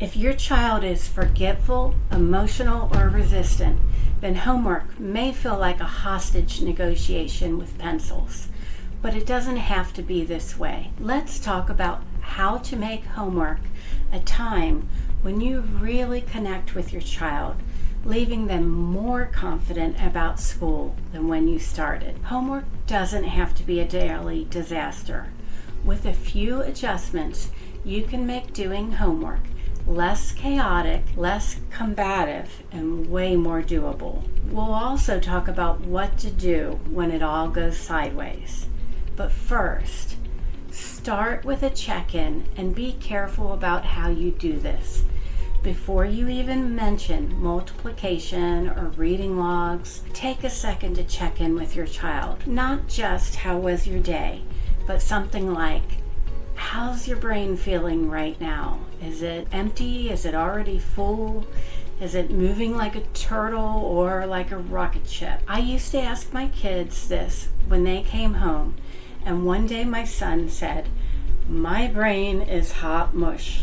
If your child is forgetful, emotional, or resistant, then homework may feel like a hostage negotiation with pencils. But it doesn't have to be this way. Let's talk about how to make homework a time when you really connect with your child, leaving them more confident about school than when you started. Homework doesn't have to be a daily disaster. With a few adjustments, you can make doing homework less chaotic, less combative, and way more doable. We'll also talk about what to do when it all goes sideways. But first, start with a check-in and be careful about how you do this. Before you even mention multiplication or reading logs, take a second to check in with your child. Not just how was your day, but something like, how's your brain feeling right now? Is it empty? Is it already full? Is it moving like a turtle or like a rocket ship? I used to ask my kids this when they came home, and one day my son said, "My brain is hot mush.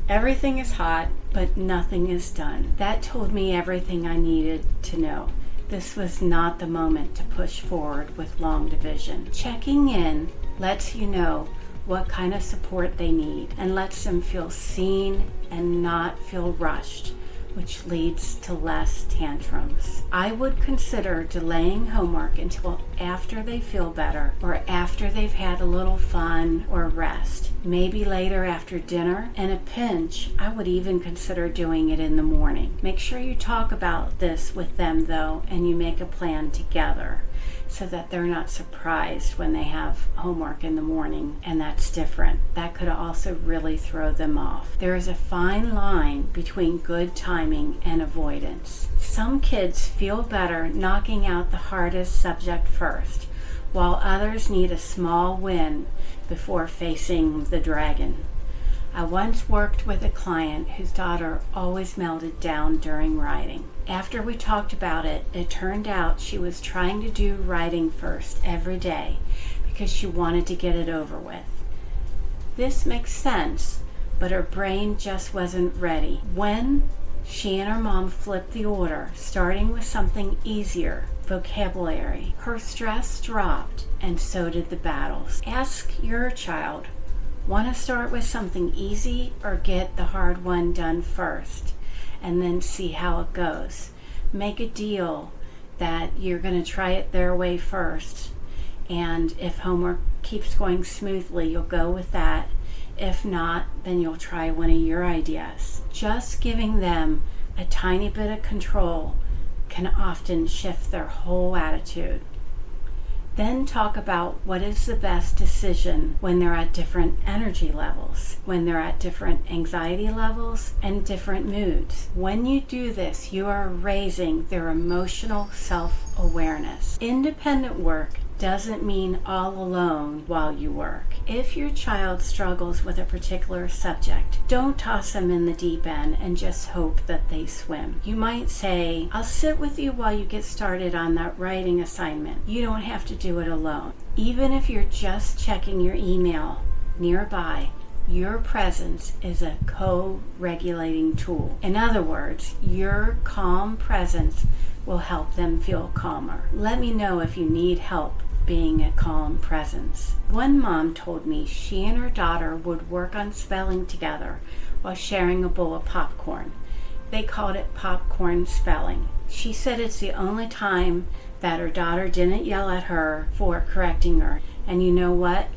Everything is hot, but nothing is done." That told me everything I needed to know. This was not the moment to push forward with long division. Checking in lets you know what kind of support they need and lets them feel seen and not feel rushed, which leads to less tantrums. I would consider delaying homework until after they feel better or after they've had a little fun or rest. Maybe later after dinner. In a pinch, I would even consider doing it in the morning. Make sure you talk about this with them though, and you make a plan together, so that they're not surprised when they have homework in the morning and that's different. That could also really throw them off. There is a fine line between good timing and avoidance. Some kids feel better knocking out the hardest subject first, while others need a small win before facing the dragon. I once worked with a client whose daughter always melted down during writing. After we talked about it, it turned out she was trying to do writing first every day because she wanted to get it over with. This makes sense, but her brain just wasn't ready. When she and her mom flipped the order, starting with something easier, vocabulary, her stress dropped, and so did the battles. Ask your child, want to start with something easy or get the hard one done first, and then see how it goes. Make a deal that you're going to try it their way first, and if homework keeps going smoothly, you'll go with that. If not, then you'll try one of your ideas. Just giving them a tiny bit of control can often shift their whole attitude. Then talk about what is the best decision when they're at different energy levels, when they're at different anxiety levels and different moods. When you do this, you are raising their emotional self-awareness. Independent work doesn't mean all alone while you work. If your child struggles with a particular subject, don't toss them in the deep end and just hope that they swim. You might say, "I'll sit with you while you get started on that writing assignment. You don't have to do it alone." Even if you're just checking your email nearby, your presence is a co-regulating tool. In other words, your calm presence will help them feel calmer. Let me know if you need help being a calm presence. One mom told me she and her daughter would work on spelling together while sharing a bowl of popcorn. They called it popcorn spelling. She said it's the only time that her daughter didn't yell at her for correcting her. And you know what?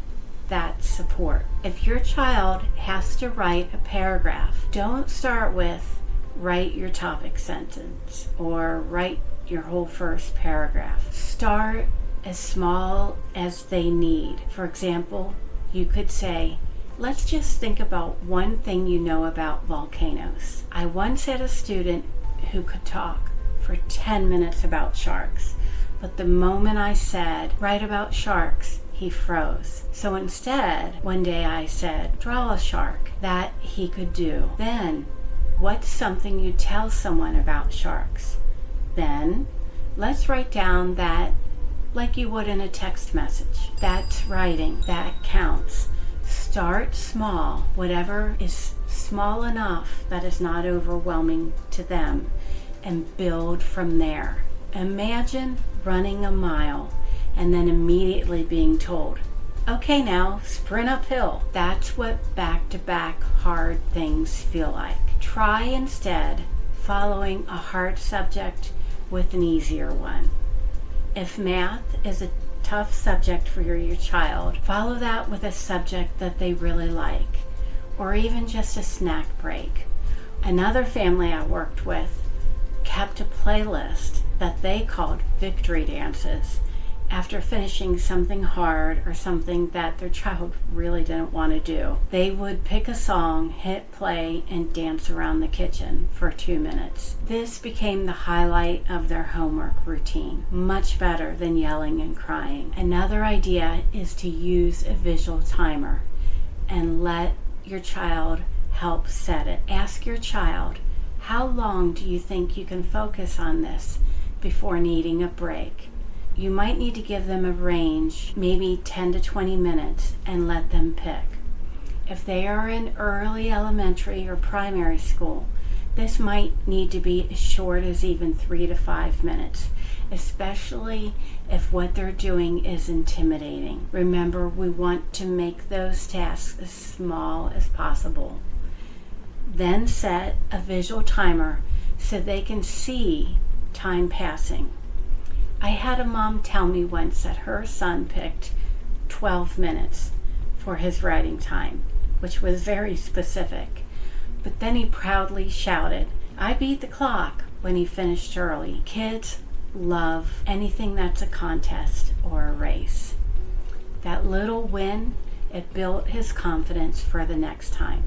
That's support. If your child has to write a paragraph, don't start with write your topic sentence or write your whole first paragraph. Start as small as they need. For example, you could say, let's just think about one thing you know about volcanoes. I once had a student who could talk for 10 minutes about sharks, but the moment I said, write about sharks, he froze. So instead, one day I said, draw a shark. That he could do. Then, what's something you tell someone about sharks? Then, let's write down that like you would in a text message. That's writing. That counts. Start small. Whatever is small enough that it's not overwhelming to them, and build from there. Imagine running a mile and then immediately being told, okay, now sprint uphill. That's what back-to-back hard things feel like. Try instead following a hard subject with an easier one. If math is a tough subject for your child, follow that with a subject that they really like, or even just a snack break. Another family I worked with kept a playlist that they called victory dances after finishing something hard or something that their child really didn't want to do. They would pick a song, hit play, and dance around the kitchen for 2 minutes. This became the highlight of their homework routine, much better than yelling and crying. Another idea is to use a visual timer and let your child help set it. Ask your child, how long do you think you can focus on this before needing a break? You might need to give them a range, maybe 10 to 20 minutes, and let them pick. If they are in early elementary or primary school, this might need to be as short as even 3 to 5 minutes, especially if what they're doing is intimidating. Remember, we want to make those tasks as small as possible. Then set a visual timer so they can see time passing. I had a mom tell me once that her son picked 12 minutes for his writing time, which was very specific. But then he proudly shouted, "I beat the clock," when he finished early. Kids love anything that's a contest or a race. That little win, it built his confidence for the next time.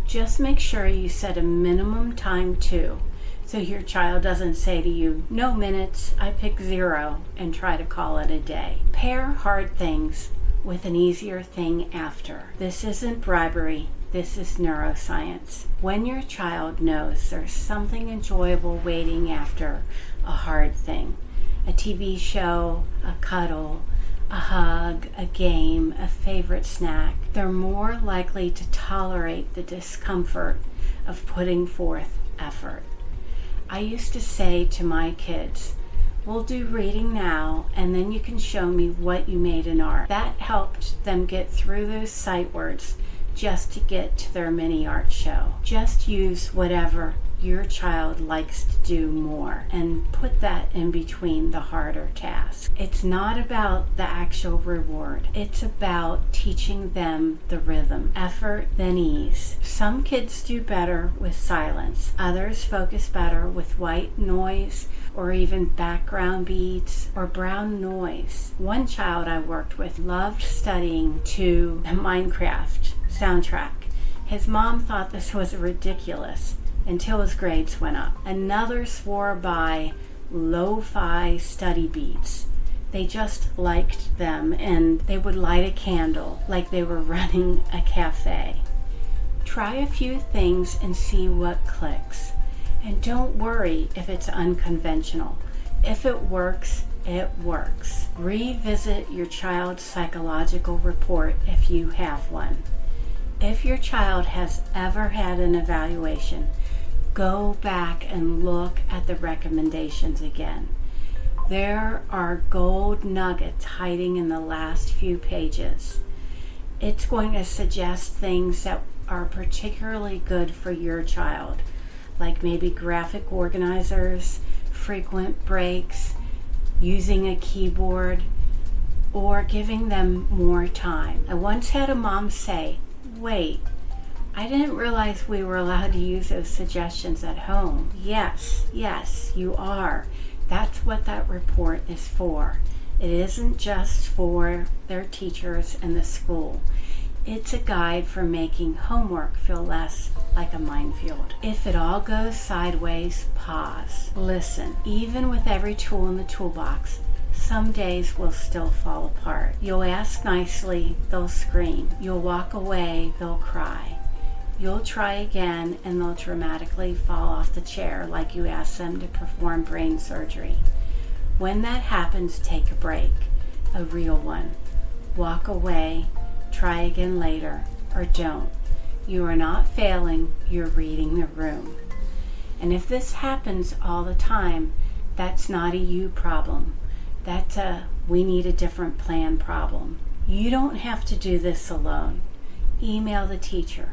Just make sure you set a minimum time too, so your child doesn't say to you, "No minutes, I pick 0," and try to call it a day. Pair hard things with an easier thing after. This isn't bribery, this is neuroscience. When your child knows there's something enjoyable waiting after a hard thing, a TV show, a cuddle, a hug, a game, a favorite snack, they're more likely to tolerate the discomfort of putting forth effort. I used to say to my kids, "We'll do reading now, and then you can show me what you made in art." That helped them get through those sight words just to get to their mini art show. Just use whatever your child likes to do more and put that in between the harder tasks. It's not about the actual reward. It's about teaching them the rhythm. Effort, then ease. Some kids do better with silence. Others focus better with white noise or even background beats or brown noise. One child I worked with loved studying to the Minecraft soundtrack. His mom thought this was ridiculous until his grades went up. Another swore by lo-fi study beats. They just liked them, and they would light a candle like they were running a cafe. Try a few things and see what clicks. And don't worry if it's unconventional. If it works, it works. Revisit your child's psychological report if you have one. If your child has ever had an evaluation, go back and look at the recommendations again. There are gold nuggets hiding in the last few pages. It's going to suggest things that are particularly good for your child, like maybe graphic organizers, frequent breaks, using a keyboard, or giving them more time. I once had a mom say, "Wait, I didn't realize we were allowed to use those suggestions at home." Yes, you are. That's what that report is for. It isn't just for their teachers and the school. It's a guide for making homework feel less like a minefield. If it all goes sideways, pause. Listen. Even with every tool in the toolbox, some days will still fall apart. You'll ask nicely, they'll scream. You'll walk away, they'll cry. You'll try again, and they'll dramatically fall off the chair like you asked them to perform brain surgery. When that happens, take a break, a real one. Walk away, try again later, or don't. You are not failing, you're reading the room. And if this happens all the time, that's not a you problem. That's a we need a different plan problem. You don't have to do this alone. Email the teacher.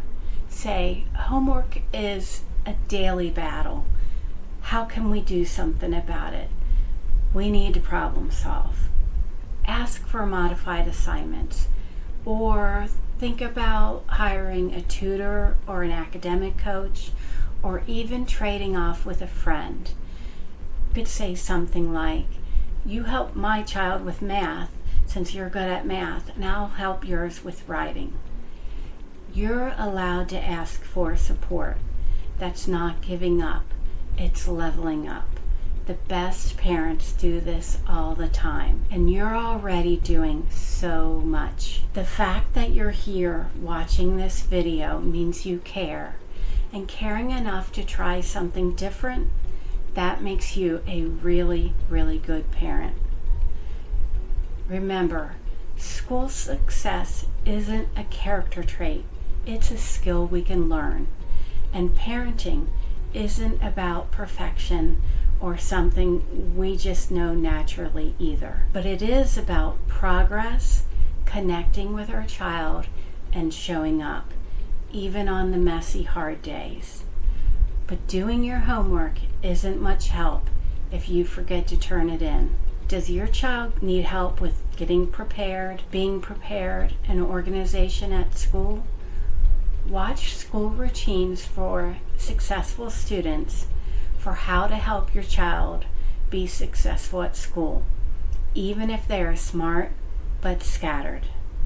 Say, homework is a daily battle. How can we do something about it? We need to problem solve. Ask for modified assignments, or think about hiring a tutor or an academic coach, or even trading off with a friend. You could say something like, you help my child with math since you're good at math, and I'll help yours with writing. You're allowed to ask for support. That's not giving up, it's leveling up. The best parents do this all the time, and you're already doing so much. The fact that you're here watching this video means you care, and caring enough to try something different, that makes you a really, really good parent. Remember, school success isn't a character trait, it's a skill we can learn. And parenting isn't about perfection or something we just know naturally either. But it is about progress, connecting with our child, and showing up, even on the messy, hard days. But doing your homework isn't much help if you forget to turn it in. Does your child need help with getting prepared, being prepared, and organization at school? Watch school routines for successful students for how to help your child be successful at school, even if they are smart but scattered.